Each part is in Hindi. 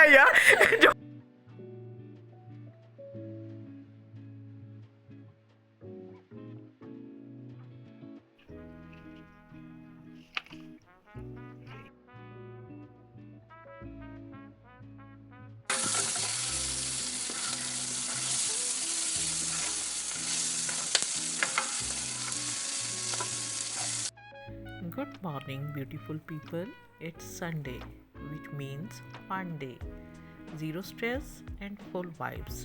या जो Good morning, beautiful people. It's Sunday, which means fun day. Zero stress and full vibes.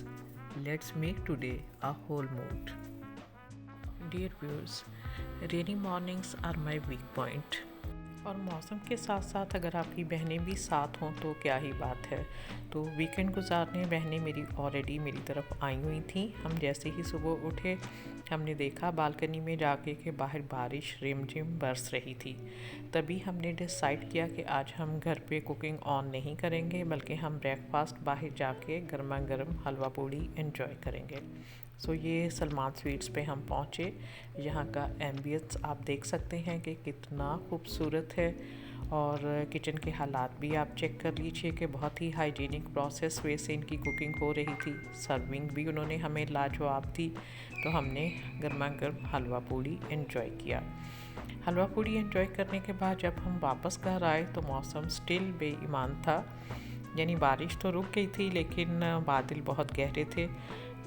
Let's make today a whole mood. Dear viewers, rainy mornings are my weak point. और मौसम के साथ साथ अगर आपकी बहनें भी साथ हों तो क्या ही बात है। तो वीकेंड गुजारने बहनें मेरी ऑलरेडी मेरी तरफ आई हुई थी। हम जैसे ही सुबह उठे हमने देखा बालकनी में जाके कि बाहर बारिश रिमझिम बरस रही थी। तभी हमने डिसाइड किया कि आज हम घर पे कुकिंग ऑन नहीं करेंगे, बल्कि हम ब्रेकफास्ट बाहर जाके गर्मा गर्म हलवा पूड़ी एंजॉय करेंगे। सो ये सलमान स्वीट्स पे हम पहुँचे। यहाँ का एम्बियंस आप देख सकते हैं कि कितना खूबसूरत है, और किचन के हालात भी आप चेक कर लीजिए कि बहुत ही हाइजीनिक प्रोसेस वे से इनकी कुकिंग हो रही थी। सर्विंग भी उन्होंने हमें लाजवाब दी। तो हमने गर्मा गर्म हलवा पूड़ी एंजॉय किया। हलवा पूड़ी एंजॉय करने के बाद जब हम वापस घर आए तो मौसम स्टिल बेईमान था। यानी बारिश तो रुक गई थी लेकिन बादल बहुत गहरे थे।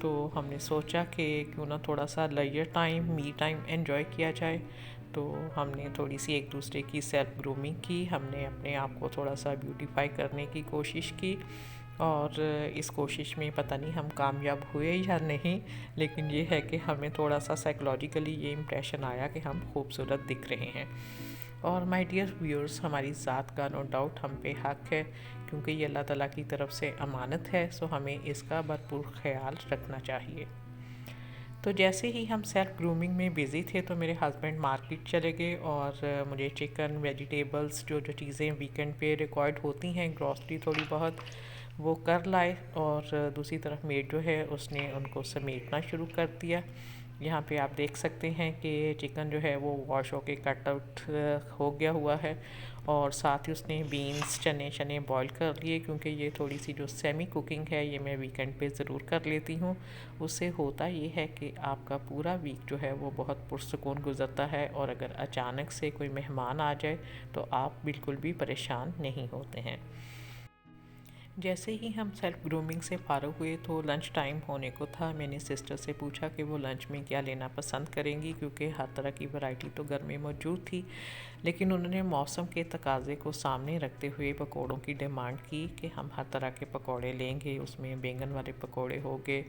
तो हमने सोचा कि क्यों ना थोड़ा सा leisure time me time enjoy किया जाए। तो हमने थोड़ी सी एक दूसरे की सेल्फ ग्रूमिंग की। हमने अपने आप को थोड़ा सा ब्यूटीफाई करने की कोशिश की, और इस कोशिश में पता नहीं हम कामयाब हुए या नहीं, लेकिन ये है कि हमें थोड़ा सा साइकोलॉजिकली ये इम्प्रेशन आया कि हम खूबसूरत दिख रहे हैं। और माय डियर व्यूअर्स, हमारी ज़ात का नो डाउट हम पे हक है, क्योंकि ये अल्लाह ताला की तरफ से अमानत है। सो हमें इसका भरपूर ख्याल रखना चाहिए। तो जैसे ही हम सेल्फ ग्रूमिंग में बिज़ी थे तो मेरे हस्बैंड मार्केट चले गए, और मुझे चिकन वेजिटेबल्स जो जो चीज़ें वीकेंड पे रिक्वायर्ड होती हैं, ग्रॉसरी थोड़ी बहुत, वो कर लाए। और दूसरी तरफ मेड जो है उसने उनको समेटना शुरू कर दिया। यहाँ पे आप देख सकते हैं कि चिकन जो है वो वॉश होके कट आउट हो गया हुआ है, और साथ ही उसने बीन्स चने शने बॉईल कर लिए, क्योंकि ये थोड़ी सी जो सेमी कुकिंग है ये मैं वीकेंड पे ज़रूर कर लेती हूँ। उससे होता ये है कि आपका पूरा वीक जो है वो बहुत पुरसकून गुजरता है, और अगर अचानक से कोई मेहमान आ जाए तो आप बिल्कुल भी परेशान नहीं होते हैं। जैसे ही हम सेल्फ ग्रूमिंग से फ़ारिग हुए तो लंच टाइम होने को था। मैंने सिस्टर से पूछा कि वो लंच में क्या लेना पसंद करेंगी, क्योंकि हर तरह की वैरायटी तो घर में मौजूद थी। लेकिन उन्होंने मौसम के तकाज़े को सामने रखते हुए पकौड़ों की डिमांड की कि हम हर तरह के पकौड़े लेंगे। उसमें बैंगन वाले पकौड़े हो गए,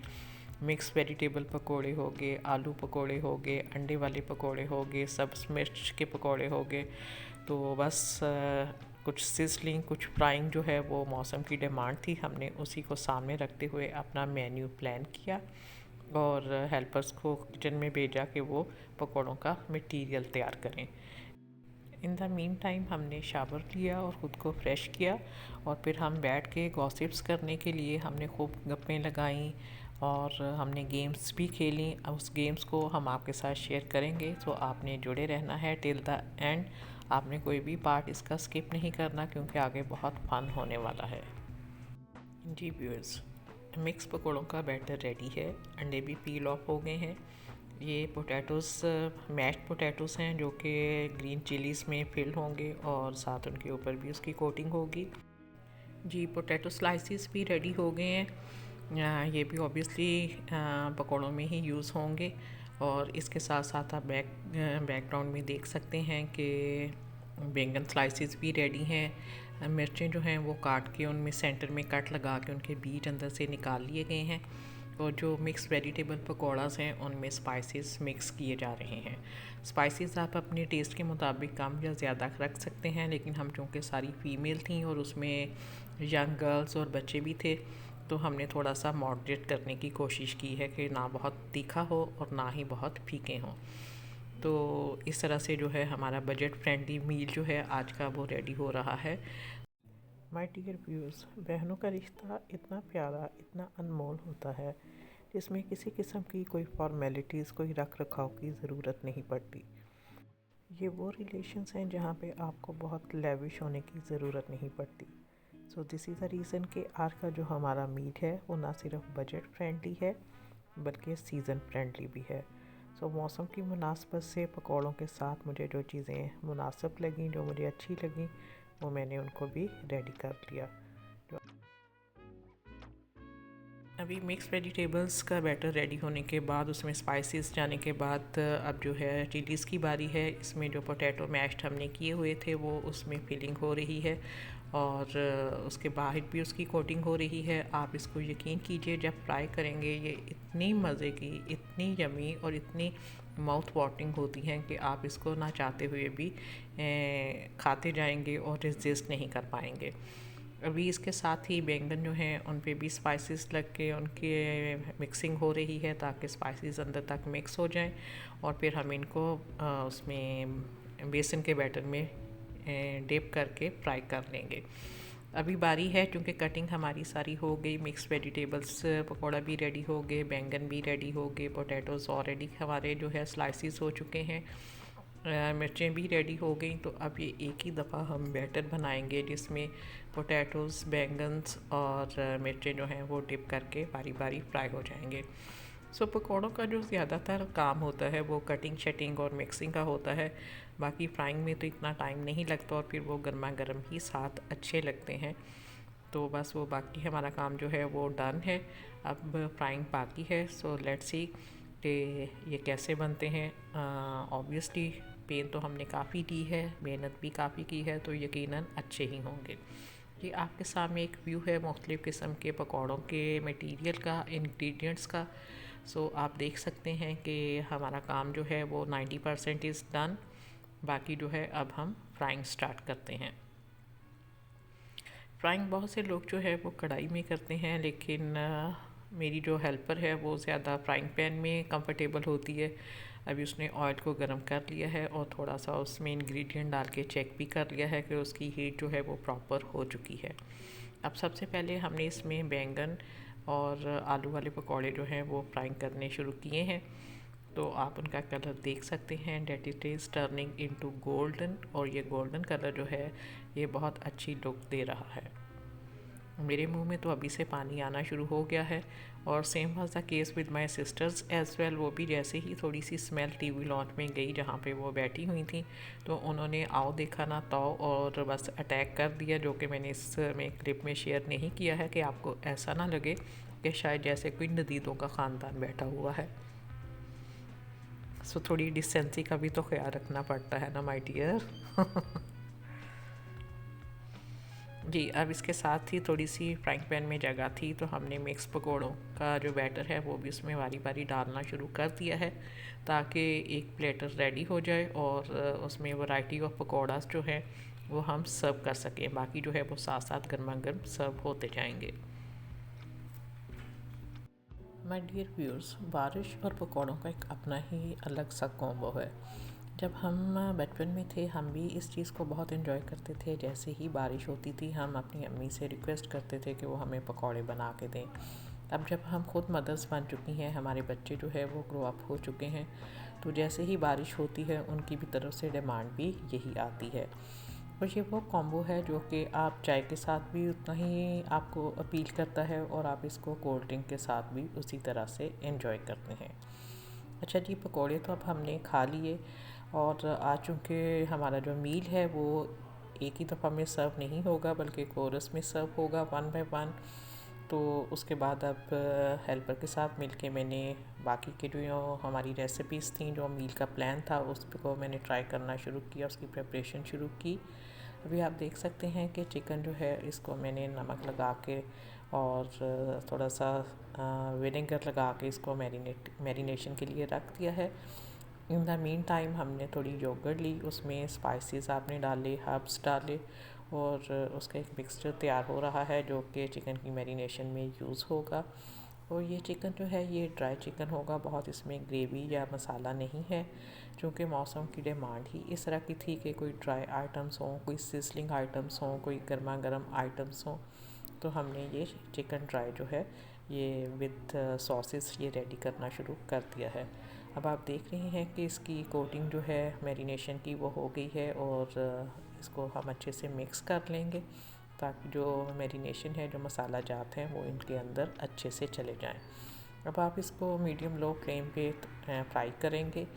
मिक्स वेजिटेबल पकौड़े हो गए, आलू पकौड़े हो गए, अंडे वाले पकौड़े हो गए, सब्ज़ मिर्च के पकौड़े हो गए। तो बस कुछ सिजलिंग कुछ फ्राइंग जो है वो मौसम की डिमांड थी। हमने उसी को सामने रखते हुए अपना मेन्यू प्लान किया, और हेल्पर्स को किचन में भेजा कि वो पकौड़ों का मटेरियल तैयार करें। इन द मीन टाइम हमने शावर लिया और ख़ुद को फ्रेश किया, और फिर हम बैठ के गॉसिप्स करने के लिए हमने खूब गप्पें लगाईं, और हमने गेम्स भी खेली। उस गेम्स को हम आपके साथ शेयर करेंगे, तो आपने जुड़े रहना है टिल द एंड। आपने कोई भी पार्ट इसका स्किप नहीं करना, क्योंकि आगे बहुत फन होने वाला है। जी व्यूअर्स, मिक्स पकौड़ों का बैटर रेडी है। अंडे भी पील ऑफ हो गए हैं। ये पोटैटोज़ मैश्ड पोटैटोज़ हैं जो कि ग्रीन चिलीज़ में फिल होंगे, और साथ उनके ऊपर भी उसकी कोटिंग होगी। जी पोटैटो स्लाइसिस भी रेडी हो गए हैं। ये भी ऑब्वियसली पकौड़ों में ही यूज़ होंगे। और इसके साथ साथ आप बैकग्राउंड में देख सकते हैं कि बैंगन स्लाइसिस भी रेडी हैं। मिर्चें जो हैं वो काट के उनमें सेंटर में कट लगा के उनके बीज अंदर से निकाल लिए गए हैं, और जो मिक्स वेजिटेबल पकौड़ास हैं उनमें स्पाइसेस मिक्स किए जा रहे हैं। स्पाइसेस आप अपने टेस्ट के मुताबिक कम या ज़्यादा रख सकते हैं, लेकिन हम चूँकि सारी फ़ीमेल थी और उसमें यंग गर्ल्स और बच्चे भी थे, तो हमने थोड़ा सा मॉडरेट करने की कोशिश की है कि ना बहुत तीखा हो और ना ही बहुत फीके हों। तो इस तरह से जो है हमारा बजट फ्रेंडली मील जो है आज का वो रेडी हो रहा है। माय डियर व्यूअर्स, बहनों का रिश्ता इतना प्यारा इतना अनमोल होता है, जिसमें किसी किस्म की कोई फॉर्मेलिटीज़ कोई रख रखाव की ज़रूरत नहीं पड़ती। ये वो रिलेशंस हैं जहाँ पे आपको बहुत लेविश होने की ज़रूरत नहीं पड़ती। So this is the reason कि आज का जो हमारा मीट है वो ना सिर्फ बजट फ्रेंडली है बल्कि सीज़न फ्रेंडली भी है। सो मौसम की मुनासबत से पकौड़ों के साथ मुझे जो चीज़ें मुनासिब लगीं, जो मुझे अच्छी लगीं, वो मैंने उनको भी रेडी कर लिया। अभी मिक्स वेजिटेबल्स का बैटर रेडी होने के बाद उसमें स्पाइसेस जाने के बाद अब जो है चिलीज़ की बारी है। इसमें जो पोटैटो मैश्ड हमने किए हुए थे वो उसमें फिलिंग हो रही है और उसके बाहर भी उसकी कोटिंग हो रही है। आप इसको यकीन कीजिए, जब फ्राई करेंगे ये इतनी मज़े की, इतनी यमी और इतनी माउथ वाटरिंग होती हैं कि आप इसको ना चाहते हुए भी खाते जाएंगे और रेजिस्ट नहीं कर पाएंगे। अभी इसके साथ ही बैंगन जो हैं उन पे भी स्पाइसेस लग के उनकी मिक्सिंग हो रही है ताकि स्पाइसेस अंदर तक मिक्स हो जाएं और फिर हम इनको उसमें बेसन के बैटर में डिप करके फ्राई कर लेंगे। अभी बारी है क्योंकि कटिंग हमारी सारी हो गई, मिक्स वेजिटेबल्स पकौड़ा भी रेडी हो गए, बैंगन भी रेडी हो गए, पोटैटोज़ ऑलरेडी हमारे जो है स्लाइसिस हो चुके हैं, मिर्चें भी रेडी हो गई। तो अब ये एक ही दफ़ा हम बैटर बनाएंगे जिसमें पोटैटोज़, बैंगन्स और मिर्चें जो हैं वो डिप करके बारी बारी फ्राई हो जाएंगे। सो पकौड़ों का जो ज़्यादातर काम होता है वो कटिंग शटिंग और मिक्सिंग का होता है। बाकी फ्राइंग में तो इतना टाइम नहीं लगता और फिर वो गर्मा गर्म ही साथ अच्छे लगते हैं। तो बस वो बाकी हमारा काम जो है वो डन है। अब फ्राइंग बाकी है। सो लेट्स सी कि ये कैसे बनते हैं। ऑब्वियसली पेन तो हमने काफ़ी दी है, मेहनत भी काफ़ी की है, तो यकीनन अच्छे ही होंगे। ये आपके सामने एक व्यू है मुख्तलिफ़ किस्म के पकौड़ों के मटेरियल का, इंग्रेडिएंट्स का। सो आप देख सकते हैं कि हमारा काम जो है वो 90% इज़ डन। बाकी जो है अब हम फ्राइंग स्टार्ट करते हैं। फ्राइंग बहुत से लोग जो है वो कढ़ाई में करते हैं, लेकिन मेरी जो हेल्पर है वो ज़्यादा फ्राइंग पैन में कंफर्टेबल होती है। अभी उसने ऑयल को गर्म कर लिया है और थोड़ा सा उसमें इंग्रेडिएंट डाल के चेक भी कर लिया है कि उसकी हीट जो है वो प्रॉपर हो चुकी है। अब सबसे पहले हमने इसमें बैंगन और आलू वाले पकौड़े जो हैं वो फ्राइंग करने शुरू किए हैं। तो आप उनका कलर देख सकते हैं, that it is turning into golden, और ये गोल्डन कलर जो है ये बहुत अच्छी लुक दे रहा है। मेरे मुंह में तो अभी से पानी आना शुरू हो गया है। और same was the case with my sister's as well. वो भी जैसे ही थोड़ी सी स्मेल टीवी लॉन्च में गई जहाँ पे वो बैठी हुई थी, तो उन्होंने आओ देखा ना ताओ और बस अटैक कर दिया, जो कि मैंने इसमें क्लिप में शेयर नहीं किया है कि आपको ऐसा ना लगे कि शायद जैसे कोई नदीदों का ख़ानदान बैठा हुआ है। सो थोड़ी डिसेंसी का भी तो ख्याल रखना पड़ता है ना माय डियर। जी, अब इसके साथ ही थोड़ी सी फ्राइंग पैन में जगह थी तो हमने मिक्स पकौड़ों का जो बैटर है वो भी उसमें बारी बारी डालना शुरू कर दिया है ताकि एक प्लेटर रेडी हो जाए और उसमें वैरायटी ऑफ पकौड़ास जो है वो हम सर्व कर सकें। बाकी जो है वो साथ साथ गर्मा गर्म सर्व होते जाएंगे। माय डियर व्यूअर्स, बारिश और पकौड़ों का एक अपना ही अलग सा कॉम्बो है। जब हम बचपन में थे हम भी इस चीज़ को बहुत इन्जॉय करते थे। जैसे ही बारिश होती थी हम अपनी अम्मी से रिक्वेस्ट करते थे कि वो हमें पकौड़े बना के दें। अब जब हम खुद मदर्स बन चुकी हैं, हमारे बच्चे जो है वो ग्रो अप हो चुके हैं, तो जैसे ही बारिश होती है उनकी भी तरफ से डिमांड भी यही आती है। और ये वो कॉम्बो है जो कि आप चाय के साथ भी उतना ही आपको अपील करता है और आप इसको कोल्ड ड्रिंक के साथ भी उसी तरह से एंजॉय करते हैं। अच्छा जी, पकौड़े तो अब हमने खा लिए और आज चूँकि हमारा जो मील है वो एक ही दफ़ा में सर्व नहीं होगा बल्कि कोरस में सर्व होगा, वन बाय वन। तो उसके बाद अब हेल्पर के साथ मिलके मैंने बाकी के जो हमारी रेसिपीज़ थी, जो मील का प्लान था, उसको मैंने ट्राई करना शुरू किया, उसकी प्रिपरेशन शुरू की। अभी आप देख सकते हैं कि चिकन जो है इसको मैंने नमक लगा के और थोड़ा सा विनेगर लगा के इसको मैरिनेशन के लिए रख दिया है। इन द मीन टाइम हमने थोड़ी योगर्ट ली, उसमें स्पाइसेस आपने डाले, हर्ब्स डाले और उसका एक मिक्सचर तैयार हो रहा है जो कि चिकन की मैरिनेशन में यूज़ होगा। और ये चिकन जो है ये ड्राई चिकन होगा, बहुत इसमें ग्रेवी या मसाला नहीं है, क्योंकि मौसम की डिमांड ही इस तरह की थी कि कोई ड्राई आइटम्स हों, कोई सिजलिंग आइटम्स हों, कोई गर्मा गर्म आइटम्स हों। तो हमने ये चिकन ड्राई जो है ये विद सॉसेस ये रेडी करना शुरू कर दिया है। अब आप देख रहे हैं कि इसकी कोटिंग जो है मैरिनेशन की वो हो गई है और इसको हम अच्छे से मिक्स कर लेंगे ताकि जो मैरिनेशन है, जो मसाला जात हैं, वो इनके अंदर अच्छे से चले जाएं। अब आप इसको मीडियम लो फ्लेम पे फ्राई करेंगे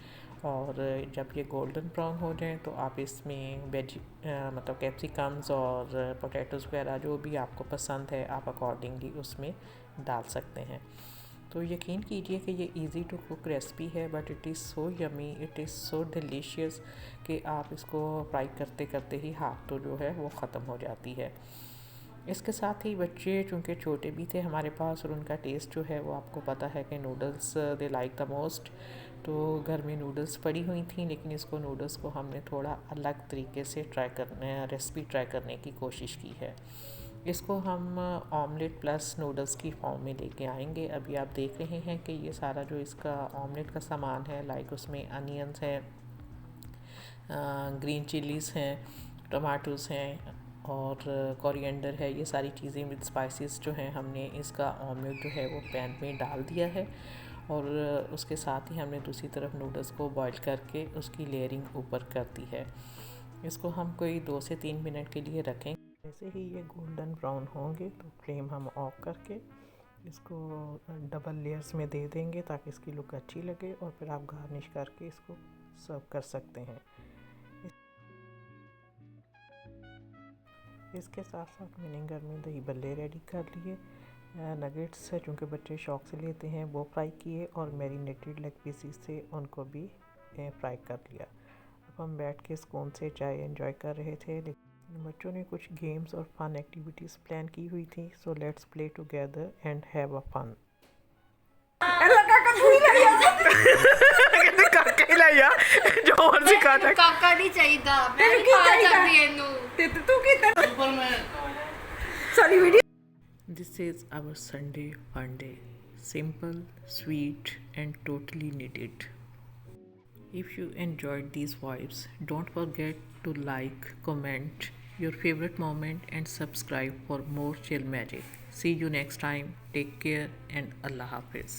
और जब ये गोल्डन ब्राउन हो जाए तो आप इसमें मतलब कैप्सिकम्स और पोटैटोज़ वगैरह जो भी आपको पसंद है आप अकॉर्डिंगली उसमें डाल सकते हैं। तो यकीन कीजिए कि ये इजी टू कुक रेसिपी है, but it is so yummy, it is so delicious कि आप इसको फ्राई करते करते ही हाथ तो जो है वो ख़त्म हो जाती है। इसके साथ ही बच्चे चूँकि छोटे भी थे हमारे पास और उनका टेस्ट जो है वो आपको पता है कि noodles they like the most, तो घर में नूडल्स पड़ी हुई थी, लेकिन इसको नूडल्स को हमने थोड़ा अलग तरीके से रेसिपी ट्राई करने की कोशिश की है। इसको हम ऑमलेट प्लस नूडल्स की फॉर्म में लेके आएंगे। अभी आप देख रहे हैं कि ये सारा जो इसका ऑमलेट का सामान है, लाइक उसमें अनियंस हैं, ग्रीन चिलीज़ हैं, टमाटोज़ हैं और कोरिएंडर है। ये सारी चीज़ें विद स्पाइसेस जो हैं हमने इसका ऑमलेट जो है वो पैन में डाल दिया है और उसके साथ ही हमने दूसरी तरफ नूडल्स को बॉईल करके उसकी लेयरिंग ऊपर कर दी है। इसको हम कोई 2 से 3 मिनट के लिए रखें। जैसे ही ये गोल्डन ब्राउन होंगे तो फ्लेम हम ऑफ करके इसको डबल लेयर्स में दे देंगे ताकि इसकी लुक अच्छी लगे और फिर आप गार्निश करके इसको सर्व कर सकते हैं। इसके साथ साथ मैंने घर में दही बल्ले रेडी कर लिए। नगेट्स चूँकि बच्चे शौक से लेते हैं वो फ्राई किए और मैरिनेटेड लेग पीसेस से उनको भी फ्राई कर लिया। अब हम बैठ के सुकून से चाय एंजॉय कर रहे थे, लेकिन बच्चों ने कुछ गेम्स और फन एक्टिविटीज़ प्लान की हुई थी। So let's play together and have a fun. जो मर्जी खाता काका नहीं चाहिदा मैं नहीं खा सकती ਇਹਨੂੰ ਤੇ ਤੂੰ ਕੀਤਾ ਸਾਰੀ video. This is our Sunday fun day. Simple, sweet, and totally needed. If you enjoyed these vibes, don't forget to like, comment your favorite moment, and subscribe for more chill magic. See you next time. Take care and Allah Hafiz.